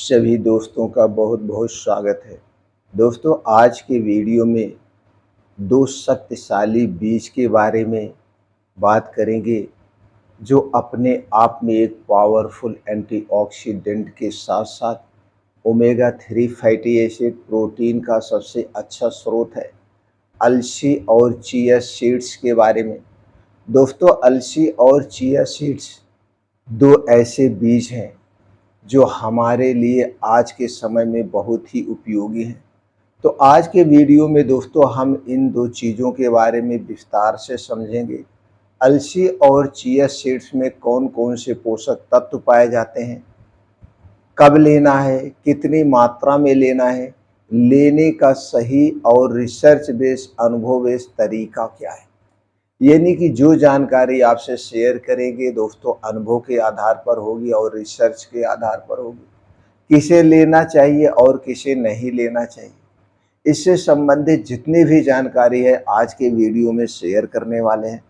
सभी दोस्तों का बहुत बहुत स्वागत है। दोस्तों, आज के वीडियो में दो शक्तिशाली बीज के बारे में बात करेंगे जो अपने आप में एक पावरफुल एंटीऑक्सीडेंट के साथ साथ ओमेगा 3 फैटी एसिड प्रोटीन का सबसे अच्छा स्रोत है। अलसी और चिया सीड्स के बारे में। दोस्तों, अलसी और चिया सीड्स दो ऐसे बीज हैं जो हमारे लिए आज के समय में बहुत ही उपयोगी हैं। तो आज के वीडियो में दोस्तों हम इन दो चीज़ों के बारे में विस्तार से समझेंगे। अलसी और चिया सीड्स में कौन कौन से पोषक तत्व पाए जाते हैं, कब लेना है, कितनी मात्रा में लेना है, लेने का सही और रिसर्च बेस्ड अनुभव बेस्ड तरीका क्या है। यानी कि जो जानकारी आपसे शेयर करेंगे दोस्तों अनुभव के आधार पर होगी और रिसर्च के आधार पर होगी। किसे लेना चाहिए और किसे नहीं लेना चाहिए, इससे संबंधित जितनी भी जानकारी है आज के वीडियो में शेयर करने वाले हैं।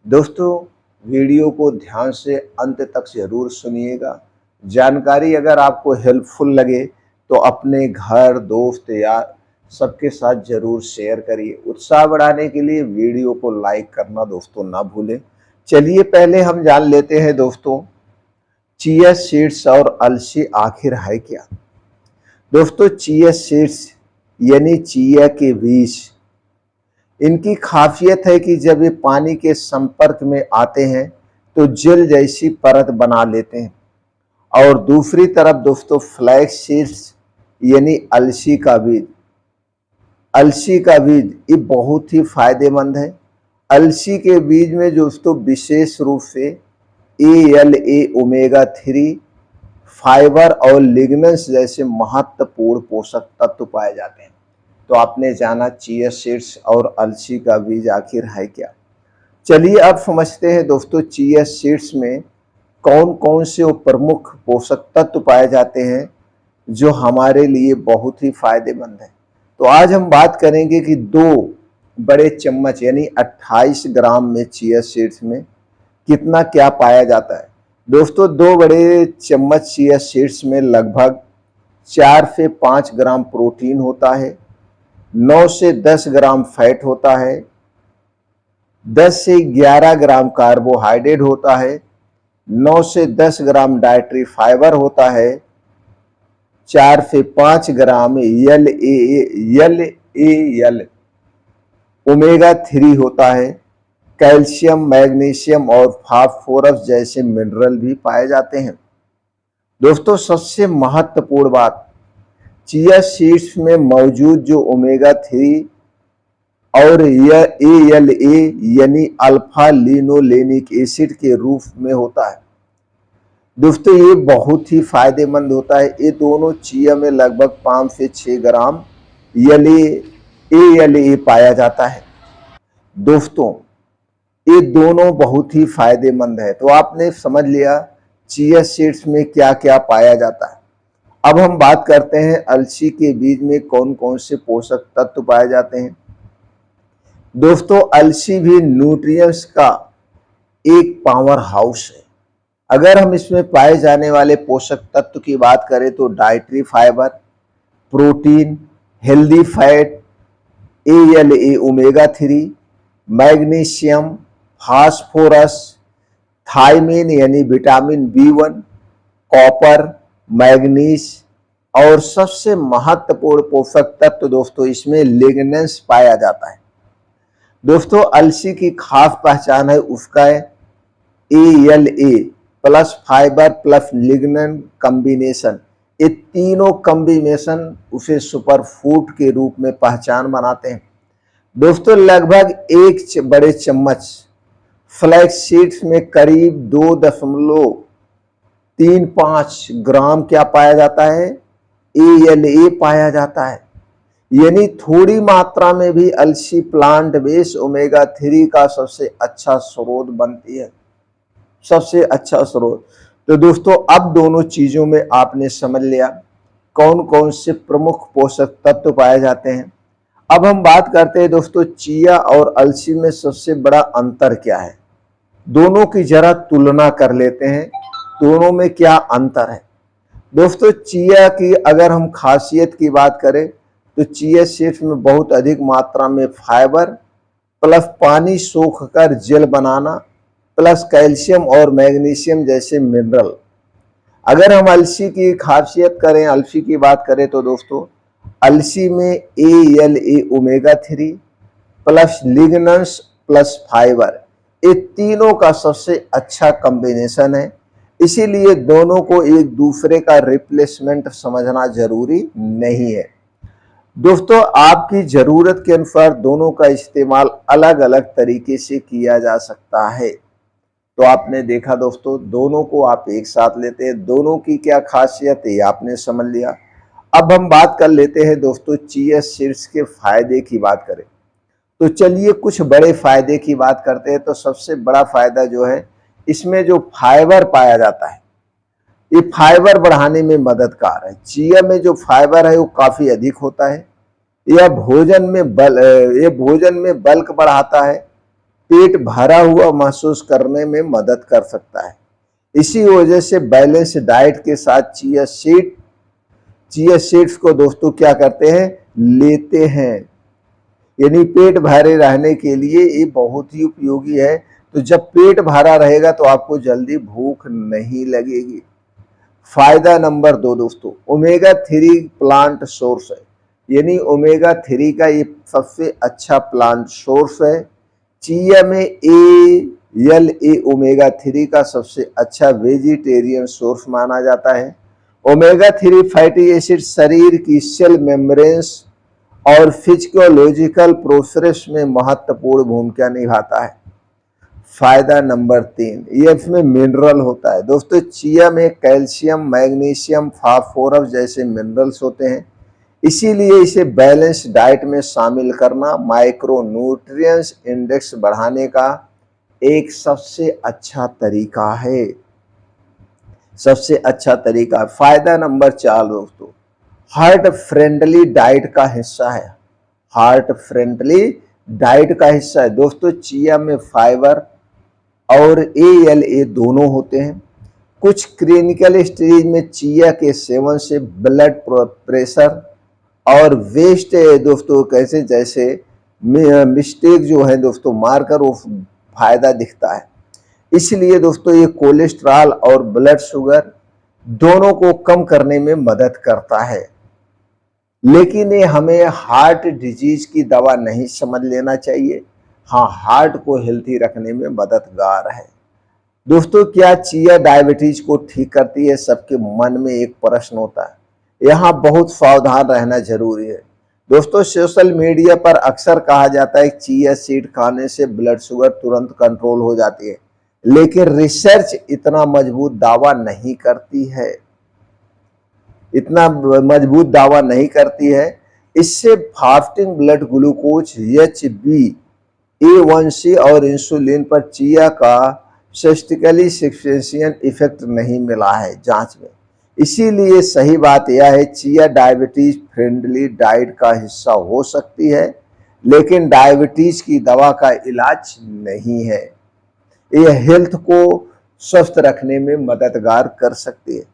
दोस्तों, वीडियो को ध्यान से अंत तक जरूर सुनिएगा। जानकारी अगर आपको हेल्पफुल लगे तो अपने घर, दोस्त या सबके साथ जरूर शेयर करिए। उत्साह बढ़ाने के लिए वीडियो को लाइक करना दोस्तों ना भूलें। चलिए पहले हम जान लेते हैं दोस्तों, चिया सीड्स और अलसी आखिर है क्या। दोस्तों, चिया सीड्स यानी चिया के बीज, इनकी खासियत है कि जब ये पानी के संपर्क में आते हैं तो जेल जैसी परत बना लेते हैं। और दूसरी तरफ दोस्तों फ्लैक्स सीड्स यानी अलसी का बीज, अलसी का बीज ये बहुत ही फायदेमंद है। अलसी के बीज में दोस्तों विशेष रूप से ALA, ओमेगा 3, फाइबर और लिग्नेंस जैसे महत्वपूर्ण पोषक तत्व पाए जाते हैं। तो आपने जाना चिया सीड्स और अलसी का बीज आखिर है क्या। चलिए अब समझते हैं दोस्तों चिया सीड्स में कौन कौन से प्रमुख पोषक तत्व पाए जाते हैं जो हमारे लिए बहुत ही फायदेमंद है। तो आज हम बात करेंगे कि 2 बड़े चम्मच यानी 28 ग्राम में चिया सीड्स में कितना क्या पाया जाता है। दोस्तों, 2 बड़े चम्मच चिया सीड्स में लगभग 4 से 5 ग्राम प्रोटीन होता है, 9 से 10 ग्राम फैट होता है, 10 से 11 ग्राम कार्बोहाइड्रेट होता है, 9 से 10 ग्राम डाइटरी फाइबर होता है, 4 से 5 ग्राम LAL ओमेगा 3 होता है, कैल्शियम, मैग्नीशियम और फास्फोरस जैसे मिनरल भी पाए जाते हैं। दोस्तों, सबसे महत्वपूर्ण बात, चिया सीड्स में मौजूद जो ओमेगा 3 और यह ALA यानी अल्फा लिनोलेनिक एसिड के रूप में होता है। दोस्तों, ये बहुत ही फायदेमंद होता है। ये दोनों चिया में लगभग 5 से 6 ग्राम ALA पाया जाता है। दोस्तों, ये दोनों बहुत ही फायदेमंद है। तो आपने समझ लिया चिया सीड्स में क्या क्या पाया जाता है। अब हम बात करते हैं अलसी के बीज में कौन कौन से पोषक तत्व पाए जाते हैं। दोस्तों, अलसी भी न्यूट्रिएंट्स का एक पावर हाउस है। अगर हम इसमें पाए जाने वाले पोषक तत्व की बात करें तो dietary fibre, protein, healthy fat, ALA omega 3, magnesium, phosphorus, thiamine यानी विटामिन B1, कॉपर, मैग्नीज और सबसे महत्वपूर्ण पोषक तत्व दोस्तों इसमें लिग्नेंस पाया जाता है। दोस्तों, अलसी की खास पहचान है उसका ALA plus fibre plus lignan combination. ये तीनों कॉम्बिनेशन उसे सुपर फूड के रूप में पहचान बनाते हैं। दोस्तों, लगभग 1 बड़े चम्मच फ्लैक्स सीड्स में करीब 2.35 ग्राम क्या पाया जाता है, ALA पाया जाता है। यानी थोड़ी मात्रा में भी अलसी प्लांट बेस्ड ओमेगा 3 का सबसे अच्छा स्रोत बनती है, सबसे अच्छा स्रोत। तो दोस्तों, अब दोनों चीजों में आपने समझ लिया कौन कौन से प्रमुख पोषक तत्व पाए जाते हैं। अब हम बात करते हैं दोस्तों चिया और अलसी में सबसे बड़ा अंतर क्या है। दोनों की जरा तुलना कर लेते हैं, दोनों में क्या अंतर है। दोस्तों चिया की अगर हम खासियत की बात करें तो चिया सीड्स में बहुत अधिक मात्रा में फाइबर प्लस पानी सोखकर जेल बनाना प्लस कैल्शियम और मैग्नीशियम जैसे मिनरल। अगर हम अलसी की खासियत करें, अलसी की बात करें तो दोस्तों अलसी में ALA omega 3 plus lignans plus fibre, ये तीनों का सबसे अच्छा कॉम्बिनेशन है। इसीलिए दोनों को एक दूसरे का रिप्लेसमेंट समझना जरूरी नहीं है। दोस्तों आपकी जरूरत के अनुसार दोनों का इस्तेमाल अलग अलग तरीके से किया जा सकता है। तो आपने देखा दोस्तों, दोनों को आप एक साथ लेते हैं, दोनों की क्या खासियत है आपने समझ लिया। अब हम बात कर लेते हैं दोस्तों चिया सीड्स के फायदे की बात करें तो चलिए कुछ बड़े फायदे की बात करते हैं। तो सबसे बड़ा फायदा जो है, इसमें जो फाइबर पाया जाता है ये फाइबर बढ़ाने में मददगार है। चिया में जो फाइबर है वो काफी अधिक होता है। यह भोजन में बल्क बढ़ाता है, पेट भरा हुआ महसूस करने में मदद कर सकता है। इसी वजह से बैलेंस डाइट के साथ चिया सीड्स को दोस्तों क्या करते हैं, लेते हैं। यानी पेट भरे रहने के लिए ये बहुत ही उपयोगी है। तो जब पेट भरा रहेगा तो आपको जल्दी भूख नहीं लगेगी। फायदा नंबर 2 दोस्तों, ओमेगा 3 प्लांट सोर्स है। यानी ओमेगा 3 का ये सबसे अच्छा प्लांट सोर्स है। चिया में ALA ओमेगा 3 का सबसे अच्छा वेजिटेरियन सोर्स माना जाता है। ओमेगा 3 फैटी एसिड शरीर की सेल मेम्ब्रेन्स और फिजियोलॉजिकल प्रोसेस में महत्वपूर्ण भूमिका निभाता है। फायदा नंबर 3, ये इसमें मिनरल होता है। दोस्तों चिया में कैल्शियम, मैग्नीशियम, फास्फोरस जैसे मिनरल्स होते हैं। इसीलिए इसे बैलेंस डाइट में शामिल करना माइक्रोन्यूट्रिएंट्स इंडेक्स बढ़ाने का एक सबसे अच्छा तरीका है। सबसे अच्छा तरीका। फायदा नंबर 4 दोस्तों, हार्ट फ्रेंडली डाइट का हिस्सा है। हार्ट फ्रेंडली डाइट का हिस्सा है। दोस्तों चिया में फाइबर और ALA दोनों होते हैं। कुछ क्लिनिकल स्टेज में चिया के सेवन से ब्लड प्रेशर और वेस्ट दोस्तों कैसे जैसे मिस्टेक जो है दोस्तों मारकर वो फायदा दिखता है। इसलिए दोस्तों ये कोलेस्ट्रॉल और ब्लड शुगर दोनों को कम करने में मदद करता है। लेकिन ये हमें हार्ट डिजीज की दवा नहीं समझ लेना चाहिए। हाँ, हार्ट को हेल्थी रखने में मददगार है। दोस्तों क्या चिया डायबिटीज को ठीक करती है? सबके मन में एक प्रश्न होता है। यहाँ बहुत सावधान रहना जरूरी है। दोस्तों सोशल मीडिया पर अक्सर कहा जाता है कि चिया सीड खाने से ब्लड शुगर तुरंत कंट्रोल हो जाती है, लेकिन रिसर्च इतना मजबूत दावा नहीं करती है। इतना मजबूत दावा नहीं करती है। इससे फास्टिंग ब्लड ग्लूकोज, HbA1c और इंसुलिन पर चिया का स्टैटिस्टिकली सिग्निफिकेंट इफेक्ट नहीं मिला है जांच में। इसीलिए सही बात यह है, चिया डायबिटीज फ्रेंडली डाइट का हिस्सा हो सकती है, लेकिन डायबिटीज की दवा का इलाज नहीं है। यह हेल्थ को स्वस्थ रखने में मददगार कर सकती है।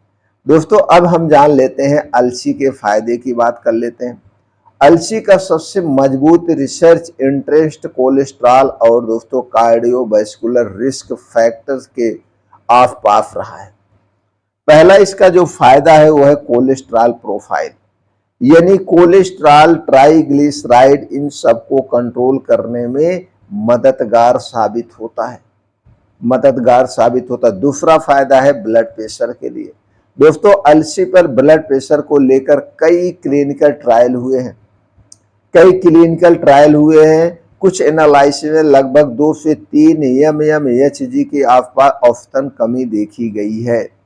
दोस्तों अब हम जान लेते हैं अलसी के फायदे की बात कर लेते हैं। अलसी का सबसे मजबूत रिसर्च इंटरेस्ट कोलेस्ट्रॉल और दोस्तों कार्डियोवैस्कुलर रिस्क फैक्टर्स के आसपास रहा है। पहला इसका जो फायदा है वो है कोलेस्ट्रॉल प्रोफाइल। यानी कोलेस्ट्रॉल, ट्राइग्लिसराइड इन सबको कंट्रोल करने में मददगार साबित होता है। दूसरा फायदा है ब्लड प्रेशर के लिए। दोस्तों अलसी पर ब्लड प्रेशर को लेकर कई क्लिनिकल ट्रायल हुए हैं। कुछ एनालिसिस में लगभग 2 से 3 mmHg के आसपास औसतन कमी देखी गई है।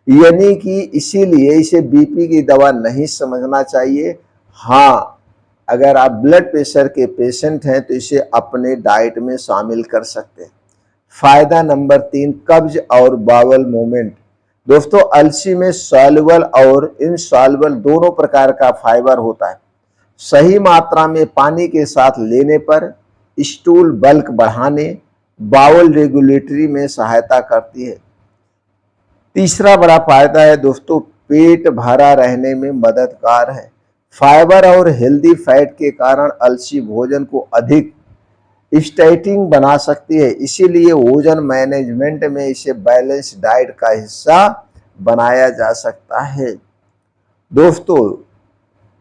यानी कि इसीलिए इसे बीपी की दवा नहीं समझना चाहिए। हाँ, अगर आप ब्लड प्रेशर के पेशेंट हैं तो इसे अपने डाइट में शामिल कर सकते हैं। फायदा नंबर 3, कब्ज और बाउल मूवमेंट। दोस्तों अलसी में सॉल्युबल और इनसॉल्युबल दोनों प्रकार का फाइबर होता है। सही मात्रा में पानी के साथ लेने पर स्टूल बल्क बढ़ाने, बाउल रेगुलेटरी में सहायता करती है। तीसरा बड़ा फायदा है दोस्तों पेट भरा रहने में मददगार है। फाइबर और हेल्दी फैट के कारण अलसी भोजन को अधिक स्टाइटिंग बना सकती है, इसीलिए वजन मैनेजमेंट में इसे बैलेंस डाइट का हिस्सा बनाया जा सकता है। दोस्तों,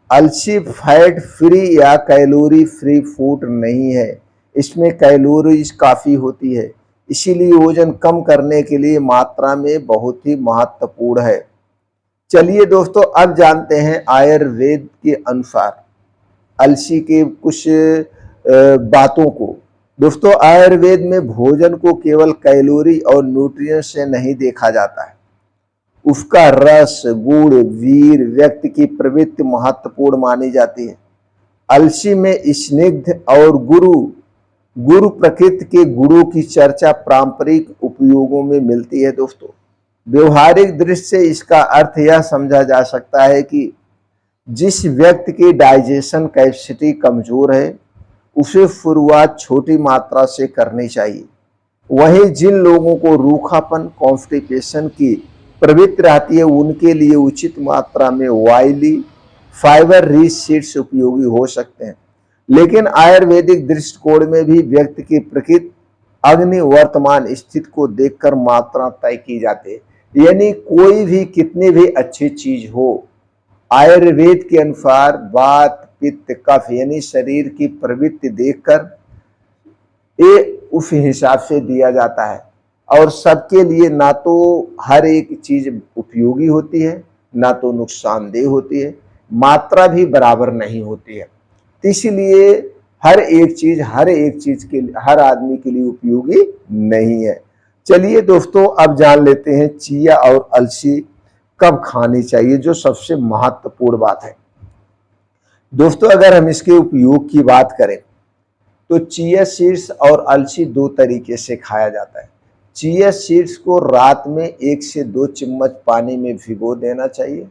अलसी फैट फ्री या कैलोरी फ्री फूड नहीं है, इसमें कैलोरीज काफ़ी होती है, इसीलिए वजन कम करने के लिए मात्रा में बहुत ही महत्वपूर्ण है। चलिए दोस्तों, अब जानते हैं आयुर्वेद के अनुसार अलसी के कुछ बातों को। दोस्तों, आयुर्वेद में भोजन को केवल कैलोरी और न्यूट्रिएंट से नहीं देखा जाता है, उसका रस, गुण, वीर, व्यक्ति की प्रवृत्ति महत्वपूर्ण मानी जाती है। अलसी में स्निग्ध और गुरु प्रकृति के गुणों की चर्चा पारंपरिक उपयोगों में मिलती है। दोस्तों, व्यवहारिक दृष्टि से इसका अर्थ यह समझा जा सकता है कि जिस व्यक्ति की डाइजेशन कैपेसिटी कमजोर है उसे शुरुआत छोटी मात्रा से करनी चाहिए। वहीं जिन लोगों को रूखापन, कॉन्स्टिपेशन की प्रवृत्ति रहती है उनके लिए उचित मात्रा में ऑयली, फाइबर रिच सीड्स उपयोगी हो सकते हैं। लेकिन आयुर्वेदिक दृष्टिकोण में भी व्यक्ति की प्रकृति, अग्नि, वर्तमान स्थिति को देखकर मात्रा तय की जाती है। यानी कोई भी कितनी भी अच्छी चीज हो, आयुर्वेद के अनुसार वात, पित्त, कफ यानी शरीर की प्रवृत्ति देखकर ये उस हिसाब से दिया जाता है। और सबके लिए ना तो हर एक चीज उपयोगी होती है, ना तो नुकसानदेह होती है, मात्रा भी बराबर नहीं होती है। इसलिए हर एक चीज के लिए, हर आदमी के लिए उपयोगी नहीं है। चलिए दोस्तों, अब जान लेते हैं चिया और अलसी कब खानी चाहिए, जो सबसे महत्वपूर्ण बात है। दोस्तों, अगर हम इसके उपयोग की बात करें तो चिया सीड्स और अलसी दो तरीके से खाया जाता है। चिया सीड्स को रात में 1 से 2 चम्मच पानी में भिगो देना चाहिए।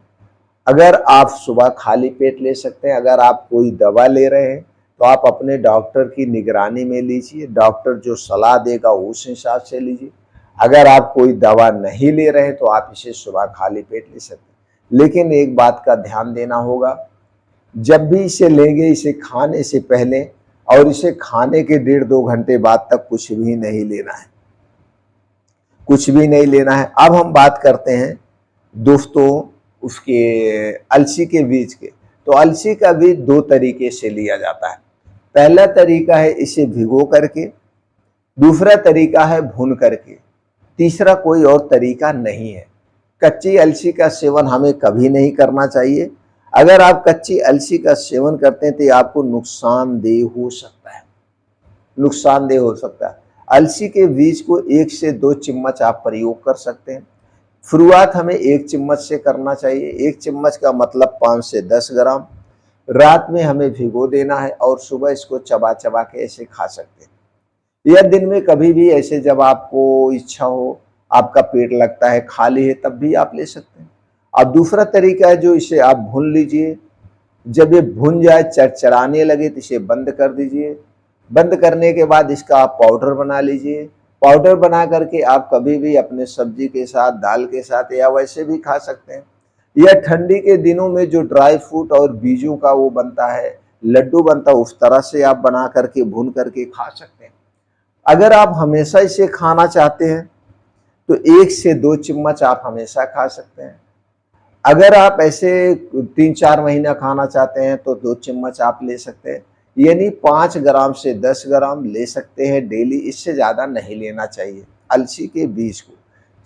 अगर आप सुबह खाली पेट ले सकते हैं। अगर आप कोई दवा ले रहे हैं तो आप अपने डॉक्टर की निगरानी में लीजिए, डॉक्टर जो सलाह देगा उस हिसाब से लीजिए। अगर आप कोई दवा नहीं ले रहे हैं तो आप इसे सुबह खाली पेट ले सकते हैं। लेकिन एक बात का ध्यान देना होगा, जब भी इसे लेंगे, इसे खाने से पहले और इसे खाने के 1.5-2 घंटे बाद तक कुछ भी नहीं लेना है, कुछ भी नहीं लेना है। अब हम बात करते हैं दोस्तों उसके अलसी के बीज के। तो अलसी का बीज 2 तरीके से लिया जाता है। पहला तरीका है इसे भिगो करके, दूसरा तरीका है भून करके, तीसरा कोई और तरीका नहीं है। कच्ची अलसी का सेवन हमें कभी नहीं करना चाहिए। अगर आप कच्ची अलसी का सेवन करते हैं तो आपको नुकसानदेह हो सकता है, नुकसानदेह हो सकता है। अलसी के बीज को 1 से 2 चम्मच आप प्रयोग कर सकते हैं। शुरुआत हमें 1 चम्मच से करना चाहिए। 1 चम्मच का मतलब 5 से 10 ग्राम। रात में हमें भिगो देना है और सुबह इसको चबा चबा के ऐसे खा सकते हैं। या दिन में कभी भी ऐसे जब आपको इच्छा हो, आपका पेट लगता है, खाली है, तब भी आप ले सकते हैं। अब दूसरा तरीका है जो इसे आप भून लीजिए। जब ये भुन जाए, चरचराने लगे तो इसे बंद कर दीजिए। बंद करने के बाद इसका आप पाउडर बना लीजिए। पाउडर बना करके आप कभी भी अपने सब्जी के साथ, दाल के साथ या वैसे भी खा सकते हैं। या ठंडी के दिनों में जो ड्राई फ्रूट और बीजों का वो बनता है, लड्डू बनता है, उस तरह से आप बना करके भून करके खा सकते हैं। अगर आप हमेशा इसे खाना चाहते हैं तो 1 से 2 चम्मच आप हमेशा खा सकते हैं। अगर आप ऐसे 3-4 महीना खाना चाहते हैं तो 2 चम्मच आप ले सकते हैं। यानी 5 ग्राम से 10 ग्राम ले सकते हैं डेली, इससे ज़्यादा नहीं लेना चाहिए अलसी के बीज को।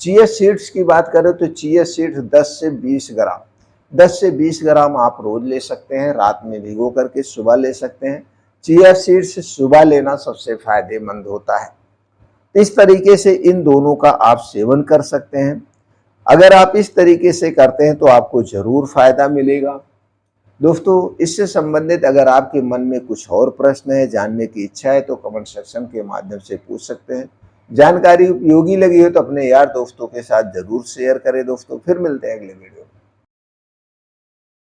चिया सीड्स की बात करें तो चिया सीड्स 10 से 20 ग्राम आप रोज ले सकते हैं, रात में भिगो करके सुबह ले सकते हैं। चिया सीड्स सुबह लेना सबसे फायदेमंद होता है। इस तरीके से इन दोनों का आप सेवन कर सकते हैं। अगर आप इस तरीके से करते हैं तो आपको जरूर फायदा मिलेगा। दोस्तों, इससे संबंधित अगर आपके मन में कुछ और प्रश्न है, जानने की इच्छा है तो कमेंट सेक्शन के माध्यम से पूछ सकते हैं। जानकारी उपयोगी लगी हो तो अपने यार दोस्तों के साथ जरूर शेयर करें। दोस्तों, फिर मिलते हैं अगले वीडियो।